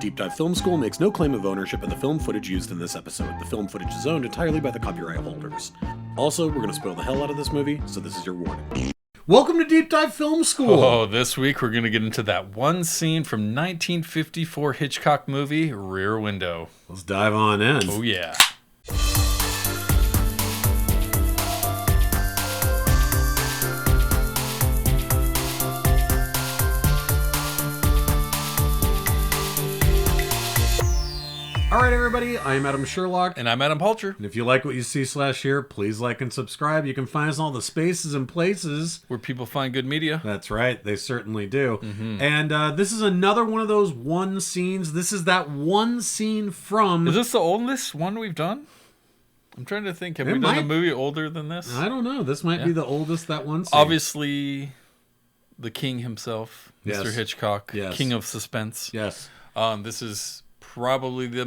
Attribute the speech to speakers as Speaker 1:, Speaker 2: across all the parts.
Speaker 1: Deep Dive Film School makes no claim of ownership of the film footage used in this episode. The film footage is owned entirely by the copyright holders. Also, we're going to spoil the hell out of this movie, so this is your warning. Welcome to Deep Dive Film School!
Speaker 2: Oh, this week we're going to get into that one scene from 1954 Hitchcock movie, Rear Window.
Speaker 1: Let's dive on in.
Speaker 2: Oh, yeah.
Speaker 1: Alright everybody, I'm Adam Sherlock.
Speaker 2: And I'm Adam Palcher.
Speaker 1: And if you like what you see / hear, please like and subscribe. You can find us in all the spaces and places
Speaker 2: where people find good media.
Speaker 1: That's right, they certainly do. Mm-hmm. And this is another one of those one scenes. This is that one scene from...
Speaker 2: Is this the oldest one we've done? I'm trying to think. Have we done a movie older than this?
Speaker 1: I don't know. This might be the oldest that one scene.
Speaker 2: Obviously, the king himself, Mr. Hitchcock, king of suspense.
Speaker 1: Yes.
Speaker 2: This is... probably his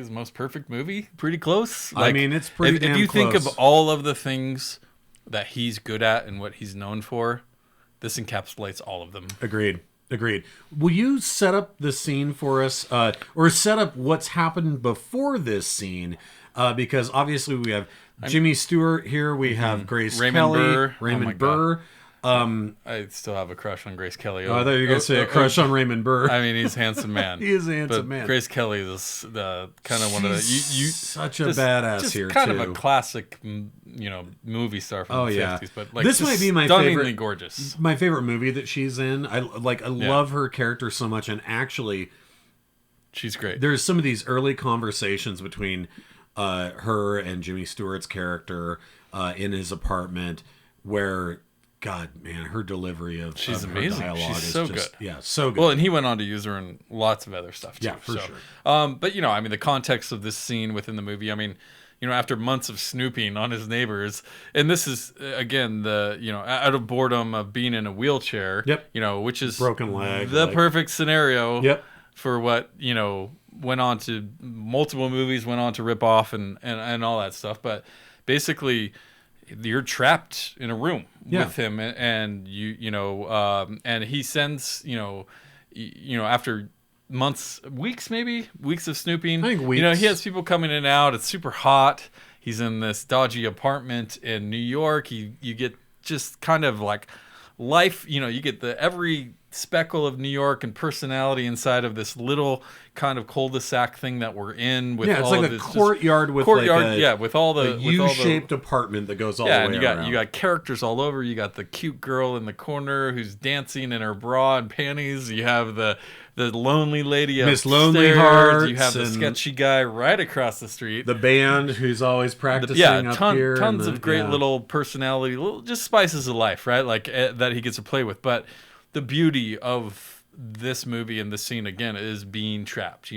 Speaker 2: most perfect movie. Pretty close.
Speaker 1: I mean, it's pretty damn
Speaker 2: close. If you think of
Speaker 1: close.
Speaker 2: all of the things that he's good at and what he's known for, this encapsulates all of them.
Speaker 1: Agreed. Will you set up the scene for us, or set up what's happened before this scene? Because obviously we have Jimmy Stewart here. We have Grace Kelly, Raymond Burr.
Speaker 2: I still have a crush on Grace Kelly.
Speaker 1: Oh, I thought you were going to say a crush on Raymond Burr.
Speaker 2: I mean, he's a handsome man.
Speaker 1: He is a handsome man.
Speaker 2: Grace Kelly is the kind of one of the
Speaker 1: such a badass here
Speaker 2: kind
Speaker 1: too.
Speaker 2: of a classic, movie star from the 50s. But like,
Speaker 1: this might be my
Speaker 2: stunningly
Speaker 1: favorite,
Speaker 2: gorgeous.
Speaker 1: My favorite movie that she's in. I love her character so much, and actually,
Speaker 2: she's great.
Speaker 1: There's some of these early conversations between her and Jimmy Stewart's character in his apartment where. God, man, her delivery of
Speaker 2: she's
Speaker 1: of
Speaker 2: amazing.
Speaker 1: Her dialogue
Speaker 2: she's
Speaker 1: is
Speaker 2: so
Speaker 1: just,
Speaker 2: good.
Speaker 1: Yeah, so good.
Speaker 2: Well, and he went on to use her in lots of other stuff too.
Speaker 1: Yeah, for sure.
Speaker 2: But the context of this scene within the movie. I mean, after months of snooping on his neighbors, and this is again the out of boredom of being in a wheelchair.
Speaker 1: Yep.
Speaker 2: Which is
Speaker 1: broken leg.
Speaker 2: The perfect scenario.
Speaker 1: Yep.
Speaker 2: For what went on to multiple movies, went on to rip off and all that stuff, but basically. You're trapped in a room with him, and and he sends after months, weeks of snooping.
Speaker 1: I think weeks.
Speaker 2: He has people coming in and out. It's super hot. He's in this dodgy apartment in New York. You get just kind of like life. You get every speckle of New York and personality inside of this little kind of cul-de-sac thing that we're in. With
Speaker 1: it's
Speaker 2: all
Speaker 1: like
Speaker 2: of
Speaker 1: a
Speaker 2: this
Speaker 1: courtyard with
Speaker 2: with all the
Speaker 1: U-shaped apartment that goes all the way around.
Speaker 2: You got characters all over. You got the cute girl in the corner who's dancing in her bra and panties. You have the lonely lady
Speaker 1: Miss
Speaker 2: upstairs.
Speaker 1: Lonely Hearts.
Speaker 2: You have the sketchy guy right across the street.
Speaker 1: The band who's always practicing up here.
Speaker 2: Tons of great little personality, just spices of life, right? Like that he gets to play with. But the beauty of this movie and this scene again is being trapped,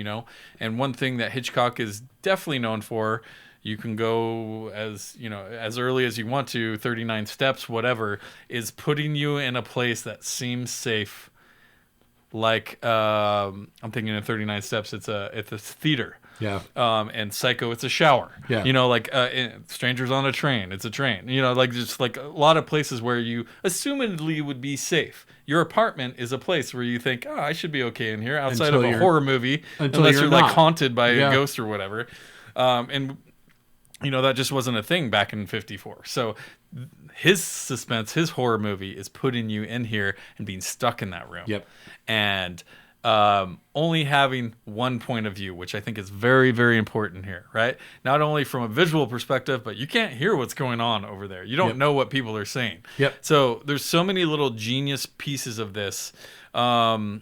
Speaker 2: And one thing that Hitchcock is definitely known for, you can go as early as you want to, 39 steps, whatever, is putting you in a place that seems safe. Like I'm thinking of 39 steps, it's a theater.
Speaker 1: Yeah.
Speaker 2: And Psycho, it's a shower.
Speaker 1: Yeah.
Speaker 2: Strangers on a Train, it's a train. Just like a lot of places where you assumedly would be safe. Your apartment is a place where you think, I should be okay in here outside of a horror movie, unless you're like haunted by a ghost or whatever. That just wasn't a thing back in 54. So his suspense, his horror movie is putting you in here and being stuck in that room.
Speaker 1: Yep.
Speaker 2: And only having one point of view, which I think is very, very important here, right? Not only from a visual perspective, but you can't hear what's going on over there. You don't know what people are saying.
Speaker 1: Yep.
Speaker 2: So there's so many little genius pieces of this where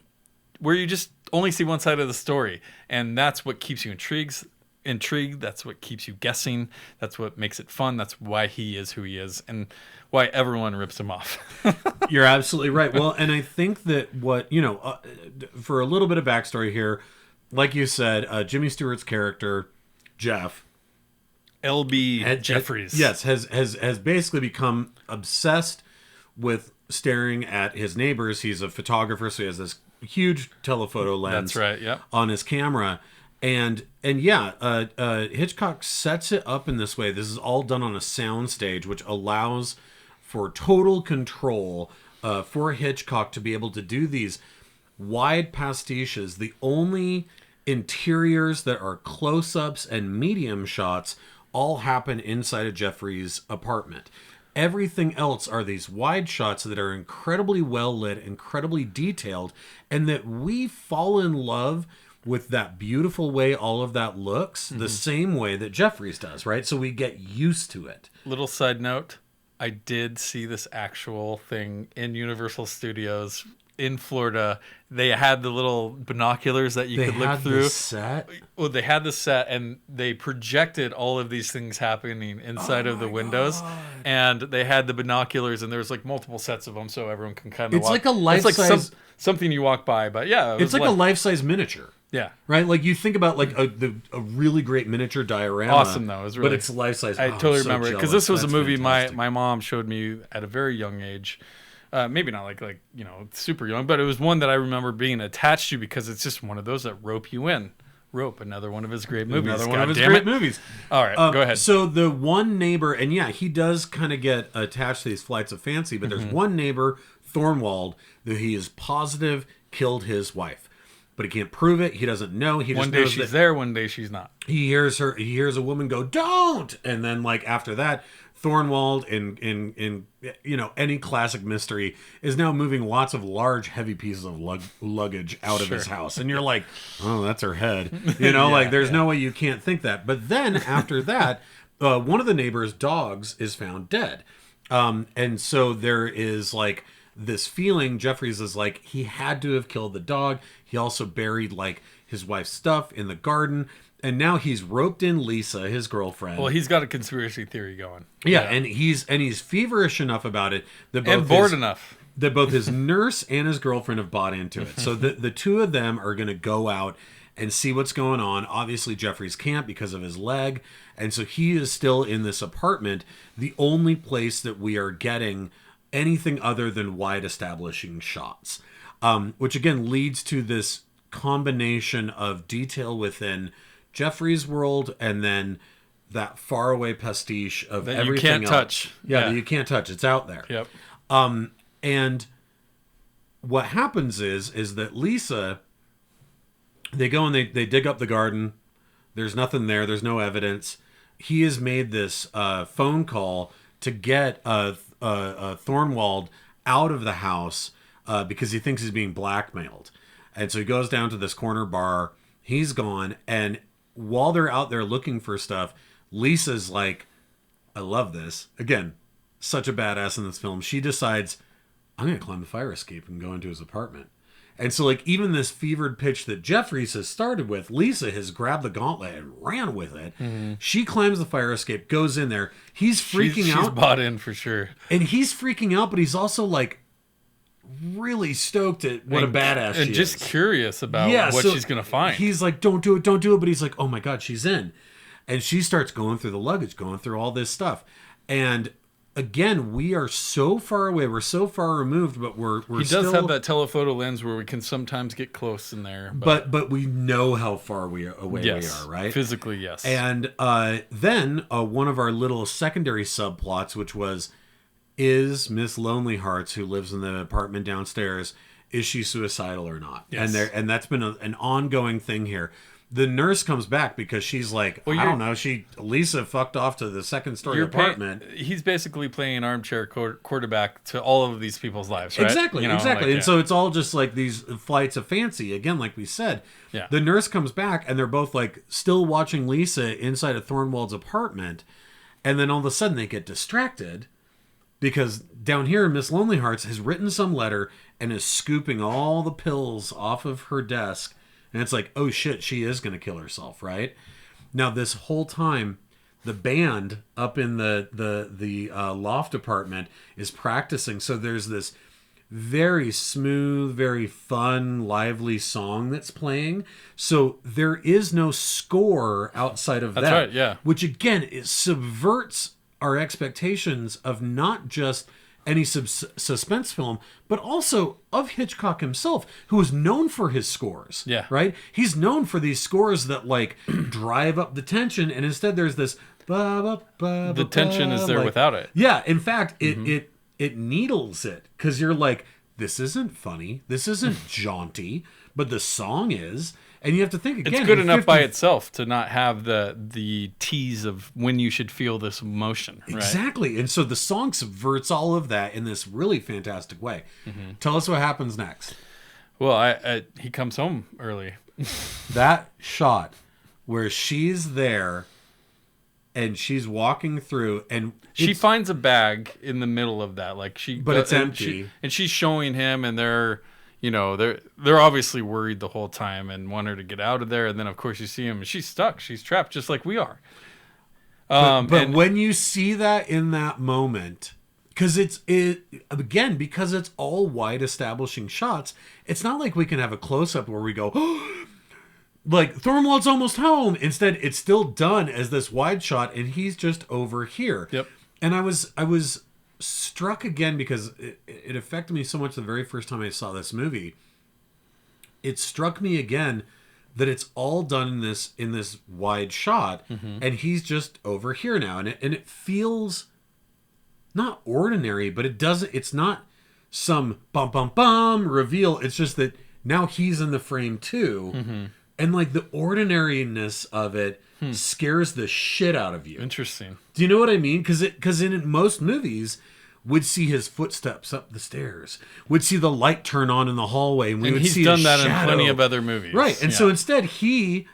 Speaker 2: you just only see one side of the story, and that's what keeps you intrigued. That's what keeps you guessing. That's what makes it fun. That's why he is who he is, and why everyone rips him off.
Speaker 1: You're absolutely right. Well, and I think that for a little bit of backstory here, like you said, Jimmy Stewart's character, Jeff,
Speaker 2: L.B. Jeffries,
Speaker 1: has basically become obsessed with staring at his neighbors. He's a photographer, so he has this huge telephoto lens.
Speaker 2: That's right. Yep.
Speaker 1: On his camera. And Hitchcock sets it up in this way. This is all done on a soundstage, which allows for total control for Hitchcock to be able to do these wide pastiches. The only interiors that are close-ups and medium shots all happen inside of Jeffrey's apartment. Everything else are these wide shots that are incredibly well lit, incredibly detailed, and that we fall in love with that beautiful way all of that looks, the same way that Jeffrey's does, right? So we get used to it.
Speaker 2: Little side note, I did see this actual thing in Universal Studios in Florida. They had the little binoculars that you could look through.
Speaker 1: The set?
Speaker 2: Well, they had the set, and they projected all of these things happening inside of the windows. God. And they had the binoculars, and there was like multiple sets of them, so everyone can kind of.
Speaker 1: It's like a life-size.
Speaker 2: Something you walk by, but yeah,
Speaker 1: it's like a life-size miniature.
Speaker 2: Yeah.
Speaker 1: Right? Like you think about like a really great miniature diorama.
Speaker 2: Awesome though. It was really,
Speaker 1: but it's life-size.
Speaker 2: I totally remember it because this was a movie my mom showed me at a very young age. Maybe not like super young, but it was one that I remember being attached to because it's just one of those that rope you in. Rope, another one of his great movies.
Speaker 1: Another one of his great movies.
Speaker 2: All right, go ahead.
Speaker 1: So the one neighbor, and yeah, he does kind of get attached to these flights of fancy, but there's one neighbor, Thornwald, that he is positive killed his wife. But he can't prove it. He doesn't know. He just
Speaker 2: one day she's there, one day she's not.
Speaker 1: He hears a woman go, "Don't!" And then like after that, Thornwald in any classic mystery is now moving lots of large, heavy pieces of luggage out of his house, and you're like, "Oh, that's her head." There's no way you can't think that. But then after that, one of the neighbor's dogs is found dead, and so there is like this feeling. Jeffries is like he had to have killed the dog. He also buried like his wife's stuff in the garden. And now he's roped in Lisa, his girlfriend.
Speaker 2: Well, he's got a conspiracy theory going.
Speaker 1: Yeah, and he's feverish enough about it that
Speaker 2: bored enough
Speaker 1: that both his nurse and his girlfriend have bought into it. So the two of them are going to go out and see what's going on. Obviously, Jeffries can't because of his leg, and so he is still in this apartment, the only place that we are getting anything other than wide establishing shots, which again leads to this combination of detail within Jeffrey's world and then that faraway pastiche of
Speaker 2: that
Speaker 1: everything
Speaker 2: you can't
Speaker 1: else.
Speaker 2: touch.
Speaker 1: Yeah, that you can't touch. It's out there.
Speaker 2: Yep.
Speaker 1: And what happens is that Lisa, they go and they dig up the garden. There's nothing there. There's no evidence. He has made this phone call to get Thornwald out of the house because he thinks he's being blackmailed. And so he goes down to this corner bar. He's gone. And while they're out there looking for stuff, Lisa's like, I love this. Again, such a badass in this film. She decides, I'm going to climb the fire escape and go into his apartment. And so like even this fevered pitch that Jeffries has started with, Lisa has grabbed the gauntlet and ran with it. Mm-hmm. She climbs the fire escape, goes in there. He's freaking out.
Speaker 2: She's bought in for sure.
Speaker 1: And he's freaking out, but he's also like really stoked at what a badass she is.
Speaker 2: And just curious about what she's going to find.
Speaker 1: He's like, don't do it. But he's like, oh my God, she's in. And she starts going through the luggage, going through all this stuff. And again, we are so far away. We're so far removed, but we're
Speaker 2: he does have that telephoto lens where we can sometimes get close in there.
Speaker 1: But we know how far away we are, right?
Speaker 2: Physically, yes.
Speaker 1: And then one of our little secondary subplots, which was, is Miss Lonely Hearts, who lives in the apartment downstairs, is she suicidal or not? Yes. And that's been an ongoing thing here. The nurse comes back because she's like, I don't know. Lisa fucked off to the second story apartment.
Speaker 2: He's basically playing armchair quarterback to all of these people's lives, right?
Speaker 1: Exactly. And so it's all just like these flights of fancy. Again, like we said, the nurse comes back and they're both like still watching Lisa inside of Thornwald's apartment. And then all of a sudden they get distracted because down here, Miss Lonely Hearts has written some letter and is scooping all the pills off of her desk. And it's like, oh shit, she is going to kill herself, right? Now, this whole time, the band up in the loft apartment is practicing. So there's this very smooth, very fun, lively song that's playing. So there is no score outside of that.
Speaker 2: That's right, yeah.
Speaker 1: Which, again, it subverts our expectations of not just any suspense film, but also of Hitchcock himself, who is known for his scores.
Speaker 2: Yeah.
Speaker 1: Right? He's known for these scores that, like, drive up the tension, and instead there's this...
Speaker 2: The tension is there without it.
Speaker 1: Yeah. In fact, it needles it, because you're like, this isn't funny. This isn't jaunty, but the song is. And you have to think again.
Speaker 2: It's good enough by itself to not have the tease of when you should feel this emotion. Right?
Speaker 1: Exactly. And so the song subverts all of that in this really fantastic way. Mm-hmm. Tell us what happens next.
Speaker 2: Well, he comes home early.
Speaker 1: That shot where she's there and she's walking through and
Speaker 2: she finds a bag in the middle of that.
Speaker 1: But it's empty.
Speaker 2: And she's showing him, and they're obviously worried the whole time and want her to get out of there. And then, of course, you see him, and she's stuck. She's trapped, just like we are.
Speaker 1: But when you see that in that moment, because it's all wide establishing shots, it's not like we can have a close-up where we go, oh, like, Thorwald's almost home. Instead, it's still done as this wide shot, and he's just over here.
Speaker 2: Yep.
Speaker 1: And I was struck again because it affected me so much the very first time I saw this movie. It struck me again that it's all done in this wide shot, mm-hmm. and he's just over here now, and it feels not ordinary, but it's not some bum bum bum reveal. It's just that now he's in the frame too, mm-hmm. and like the ordinariness of it scares the shit out of you.
Speaker 2: Interesting.
Speaker 1: Do you know what I mean? Because in most movies, we'd see his footsteps up the stairs. We'd see the light turn on in the hallway, and would see
Speaker 2: he's done that
Speaker 1: shadow.
Speaker 2: in plenty of other movies,
Speaker 1: right? And so instead, he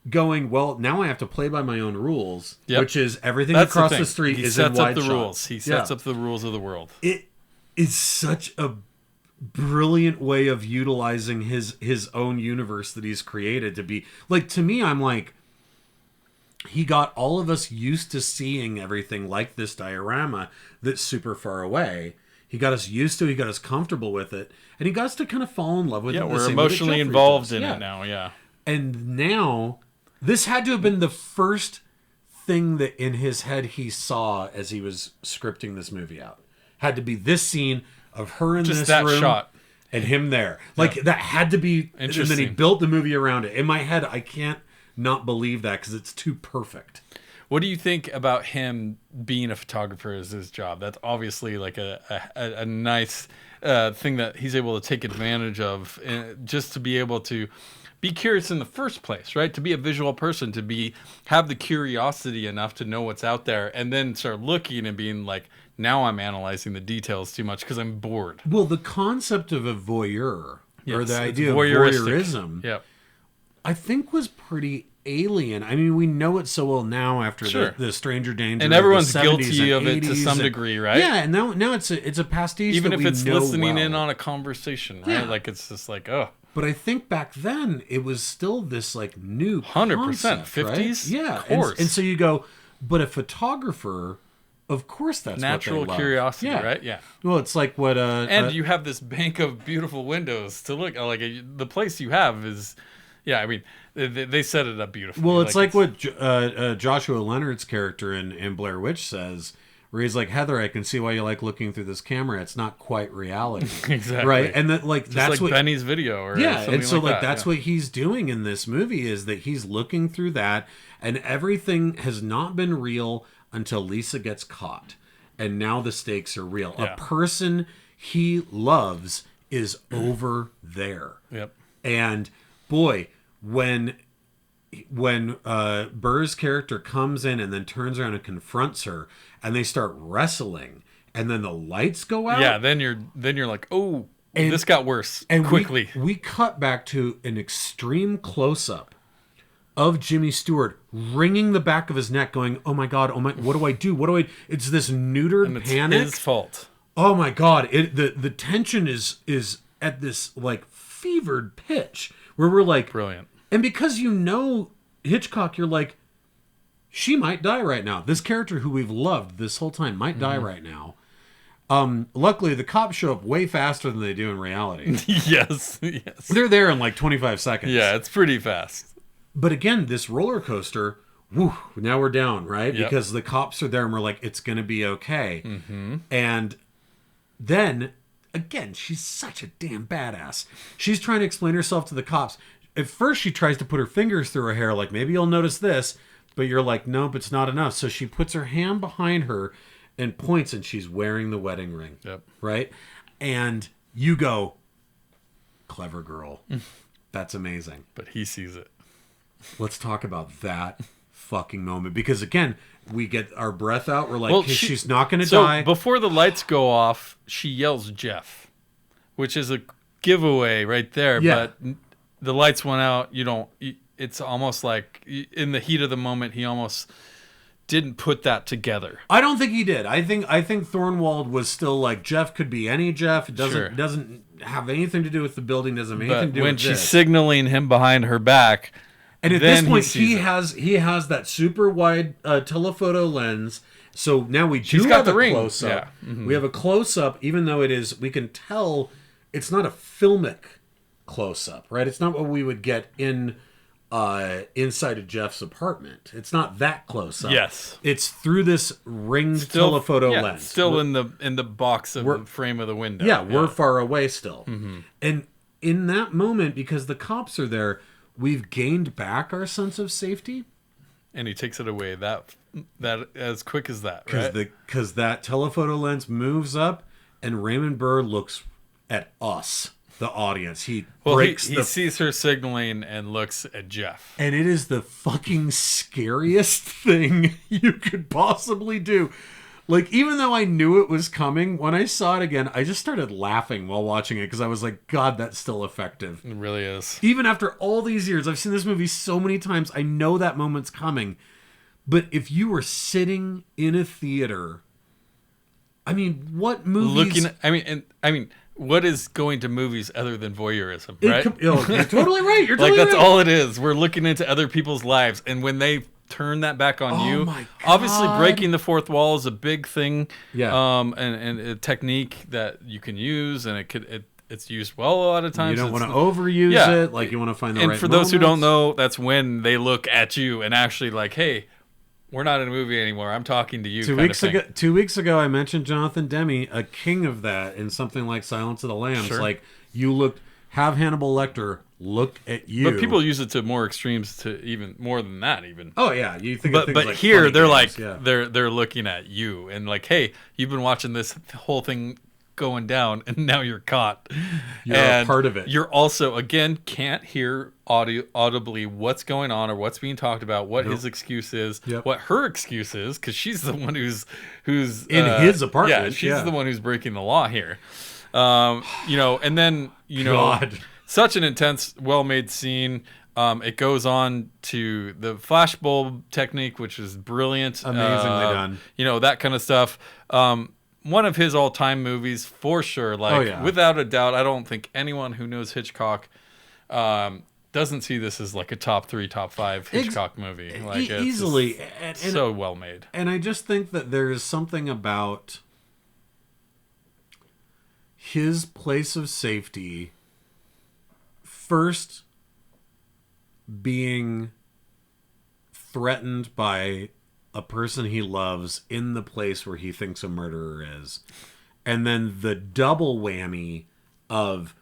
Speaker 1: going, well, now I have to play by my own rules, which is everything across the street is in wide shot.
Speaker 2: Rules. He sets up the rules of the world.
Speaker 1: It is such a brilliant way of utilizing his own universe that he's created to be like. To me, I'm like, he got all of us used to seeing everything like this diorama that's super far away. He got us used to it. He got us comfortable with it. And he got us to kind of fall in love with it.
Speaker 2: Yeah, we're emotionally involved in it now, yeah.
Speaker 1: And now, this had to have been the first thing that in his head he saw as he was scripting this movie out. Had to be this scene of her in
Speaker 2: just
Speaker 1: this room.
Speaker 2: Just that shot.
Speaker 1: And him there. Like, that had to be... And then he built the movie around it. In my head, I can't not believe that because it's too perfect.
Speaker 2: What do you think about him being a photographer as his job? That's obviously like a nice thing that he's able to take advantage of, just to be able to be curious in the first place, right? To be a visual person, have the curiosity enough to know what's out there, and then start looking and being like, now I'm analyzing the details too much because I'm bored.
Speaker 1: Well, the concept of a voyeur, or the idea of voyeurism, I think was pretty alien. I mean, we know it so well now after the Stranger Danger,
Speaker 2: and everyone's
Speaker 1: the
Speaker 2: guilty
Speaker 1: of
Speaker 2: it to some degree, right?
Speaker 1: Yeah, and now it's a pastiche.
Speaker 2: Even if it's listening
Speaker 1: well.
Speaker 2: In on a conversation, right? Yeah. Like it's just like, oh.
Speaker 1: But I think back then it was still this like new
Speaker 2: 100%,
Speaker 1: concept,
Speaker 2: 50s,
Speaker 1: right? Yeah,
Speaker 2: of course.
Speaker 1: And so you go, but a photographer, of course, that's
Speaker 2: natural
Speaker 1: what they love.
Speaker 2: Curiosity, right? Yeah.
Speaker 1: Well, it's like what
Speaker 2: and you have this bank of beautiful windows to look like. The place you have is, yeah. I mean, they set it up beautifully.
Speaker 1: Well, it's like what Joshua Leonard's character in Blair Witch says, where he's like, Heather, I can see why you like looking through this camera. It's not quite reality.
Speaker 2: Exactly.
Speaker 1: Right? And that, like,
Speaker 2: just
Speaker 1: that's
Speaker 2: like
Speaker 1: what
Speaker 2: Benny's video or something
Speaker 1: and so
Speaker 2: like that.
Speaker 1: That's what he's doing in this movie, is that he's looking through that, and everything has not been real until Lisa gets caught. And now the stakes are real.
Speaker 2: Yeah.
Speaker 1: A person he loves is over there.
Speaker 2: Yep.
Speaker 1: And boy, when Burr's character comes in and then turns around and confronts her, and they start wrestling, and then the lights go out.
Speaker 2: Yeah, then you're like, oh, this got worse quickly.
Speaker 1: We cut back to an extreme close-up of Jimmy Stewart wringing the back of his neck, going, "Oh my God, what do I do? What do I?" It's this neutered
Speaker 2: and it's
Speaker 1: panic.
Speaker 2: His fault.
Speaker 1: Oh my God! The tension is at this like fevered pitch where we're like,
Speaker 2: brilliant.
Speaker 1: And because you know Hitchcock, you're like, she might die right now. This character who we've loved this whole time might die right now. Luckily, the cops show up way faster than they do in reality.
Speaker 2: Yes.
Speaker 1: They're there in like 25 seconds.
Speaker 2: Yeah, it's pretty fast.
Speaker 1: But again, this roller coaster, whew, now we're down, right?
Speaker 2: Yep.
Speaker 1: Because the cops are there and we're like, it's going to be okay. Mm-hmm. And then, again, she's such a damn badass. She's trying to explain herself to the cops. At first, she tries to put her fingers through her hair, like, maybe you'll notice this. But you're like, nope, it's not enough. So she puts her hand behind her and points, and she's wearing the wedding ring.
Speaker 2: Yep.
Speaker 1: Right? And you go, clever girl. That's amazing.
Speaker 2: But he sees it.
Speaker 1: Let's talk about that fucking moment. Because, again, we get our breath out. We're like,
Speaker 2: Well,
Speaker 1: hey, she's not going to die.
Speaker 2: Before the lights go off, she yells Jeff, which is a giveaway right there.
Speaker 1: Yeah.
Speaker 2: But the lights went out. It's almost like in the heat of the moment, he almost didn't put that together.
Speaker 1: I don't think he did. I think Thornwald was still like, Jeff could be any Jeff. It doesn't have anything to do with the building. Doesn't have anything to do with this.
Speaker 2: When she's signaling him behind her back,
Speaker 1: and at this point, he has that super wide telephoto lens. So now we do have a close up.
Speaker 2: Yeah. Mm-hmm.
Speaker 1: We have a close up, even though we can tell it's not a filmic close up, right? It's not what we would get inside of Jeff's apartment. It's not that close up.
Speaker 2: Yes,
Speaker 1: it's through this ringed telephoto lens.
Speaker 2: Still in the box of the frame of the window.
Speaker 1: Yeah, we're far away still. Mm-hmm. And in that moment, because the cops are there, we've gained back our sense of safety.
Speaker 2: And he takes it away that as quick as that, right?
Speaker 1: Because that telephoto lens moves up, and Raymond Burr looks at us, the audience. He
Speaker 2: sees her signaling and looks at Jeff.
Speaker 1: And it is the fucking scariest thing you could possibly do. Like, even though I knew it was coming, when I saw it again, I just started laughing while watching it because I was like, God, that's still effective.
Speaker 2: It really is.
Speaker 1: Even after all these years, I've seen this movie so many times, I know that moment's coming. But if you were sitting in a theater, I mean, what movies...
Speaker 2: what is going to movies other than voyeurism, right?
Speaker 1: You're totally right. You're totally
Speaker 2: that's
Speaker 1: right.
Speaker 2: all it is. We're looking into other people's lives, and when they turn that back on you,
Speaker 1: my God.
Speaker 2: Obviously breaking the fourth wall is a big thing.
Speaker 1: Yeah.
Speaker 2: And a technique that you can use, and it's used well a lot of times.
Speaker 1: You don't want to overuse it. Like, you want to find the right
Speaker 2: And for those who don't know, that's when they look at you and actually like, hey, we're not in a movie anymore. I'm talking to you.
Speaker 1: 2 weeks ago, I mentioned Jonathan Demme, a king of that, in something like Silence of the Lambs.
Speaker 2: Sure.
Speaker 1: Like, have Hannibal Lecter look at you.
Speaker 2: But people use it to more extremes, to even more than that, even.
Speaker 1: Oh yeah, you think.
Speaker 2: But
Speaker 1: like
Speaker 2: here they're
Speaker 1: games,
Speaker 2: like they're looking at you and like, hey, you've been watching this whole thing going down, and now you're caught.
Speaker 1: You're a part of it.
Speaker 2: You're also, again, can't hear audibly what's going on or what's being talked about, what his excuse is, what her excuse is, because she's the one who's
Speaker 1: in his apartment.
Speaker 2: Yeah, she's the one who's breaking the law here. And then
Speaker 1: God.
Speaker 2: Such an intense, well-made scene. It goes on to the flashbulb technique, which is brilliant,
Speaker 1: amazingly done.
Speaker 2: That kind of stuff. One of his all-time movies for sure. Without a doubt. I don't think anyone who knows Hitchcock doesn't see this as like a top 3, top 5 Hitchcock movie. Like
Speaker 1: easily,
Speaker 2: and so well made.
Speaker 1: And I just think that there's something about his place of safety first being threatened by a person he loves in the place where he thinks a murderer is, and then the double whammy of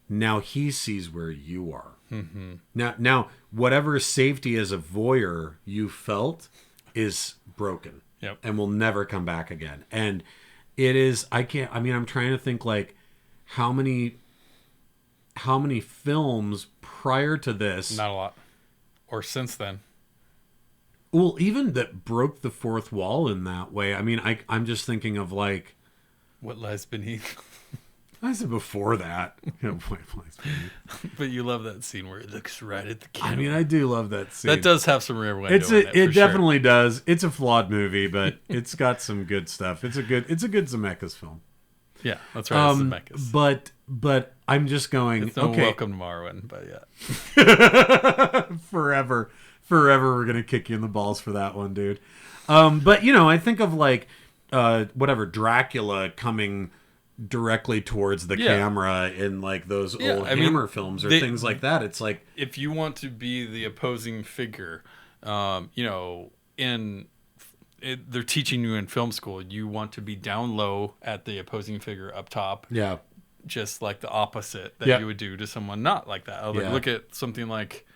Speaker 1: now he sees where you are. Mm-hmm. Now whatever safety as a voyeur you felt is broken.
Speaker 2: Yep.
Speaker 1: And will never come back again. And it is, I'm trying to think like how many films prior to this,
Speaker 2: not a lot, or since then.
Speaker 1: Well, even that broke the fourth wall in that way. I mean, I'm just thinking of like
Speaker 2: What Lies Beneath.
Speaker 1: I said before that.
Speaker 2: But you love that scene where he looks right at the camera.
Speaker 1: I mean, I do love that scene.
Speaker 2: That does have some Rear Window in it.
Speaker 1: It definitely does. It's a flawed movie, but it's got some good stuff. It's a good Zemeckis film.
Speaker 2: Yeah, that's right. Zemeckis.
Speaker 1: But I'm just going.
Speaker 2: It's no Welcome to Marwin, but
Speaker 1: yeah. Forever we're gonna kick you in the balls for that one, dude. But I think of like Dracula coming directly towards the camera in like those old Hammer films or things like that. It's like,
Speaker 2: if you want to be the opposing figure, they're teaching you in film school, you want to be down low at the opposing figure up top.
Speaker 1: Yeah.
Speaker 2: Just like the opposite that you would do to someone not like that. Look at something like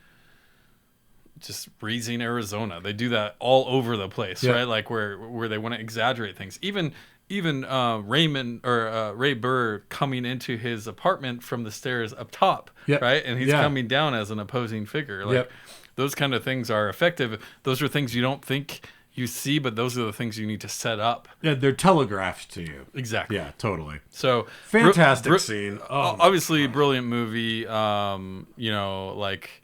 Speaker 2: just Raising Arizona. They do that all over the place, right? Like where they want to exaggerate things. Even even Raymond or Ray Burr coming into his apartment from the stairs up top, right? And he's coming down as an opposing figure. Like those kind of things are effective. Those are things you don't think you see, but those are the things you need to set up.
Speaker 1: Yeah, they're telegraphed to you.
Speaker 2: Exactly.
Speaker 1: Yeah, totally.
Speaker 2: So
Speaker 1: fantastic scene.
Speaker 2: Obviously, brilliant movie. You know, like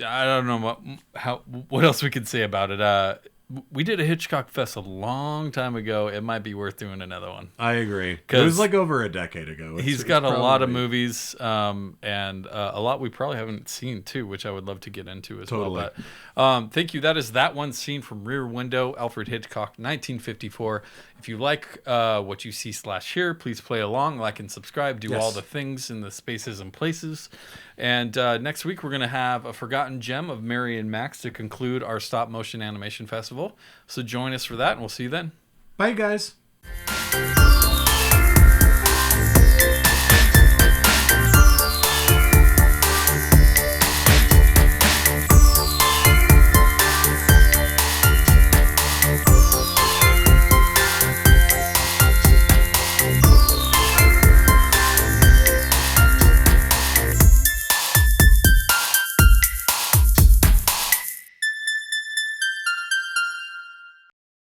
Speaker 2: I don't know what else we could say about it. We did a Hitchcock Fest a long time ago. It might be worth doing another one.
Speaker 1: I agree. It was like over a decade ago.
Speaker 2: He's got a lot of movies and a lot we probably haven't seen too, which I would love to get into as well. But thank you. That is that one scene from Rear Window, Alfred Hitchcock, 1954. If you like what you see / hear, please play along, like and subscribe, do all the things in the spaces and places. And next week, we're going to have a forgotten gem of Mary and Max to conclude our stop motion animation festival. So join us for that, and we'll see you then.
Speaker 1: Bye, guys.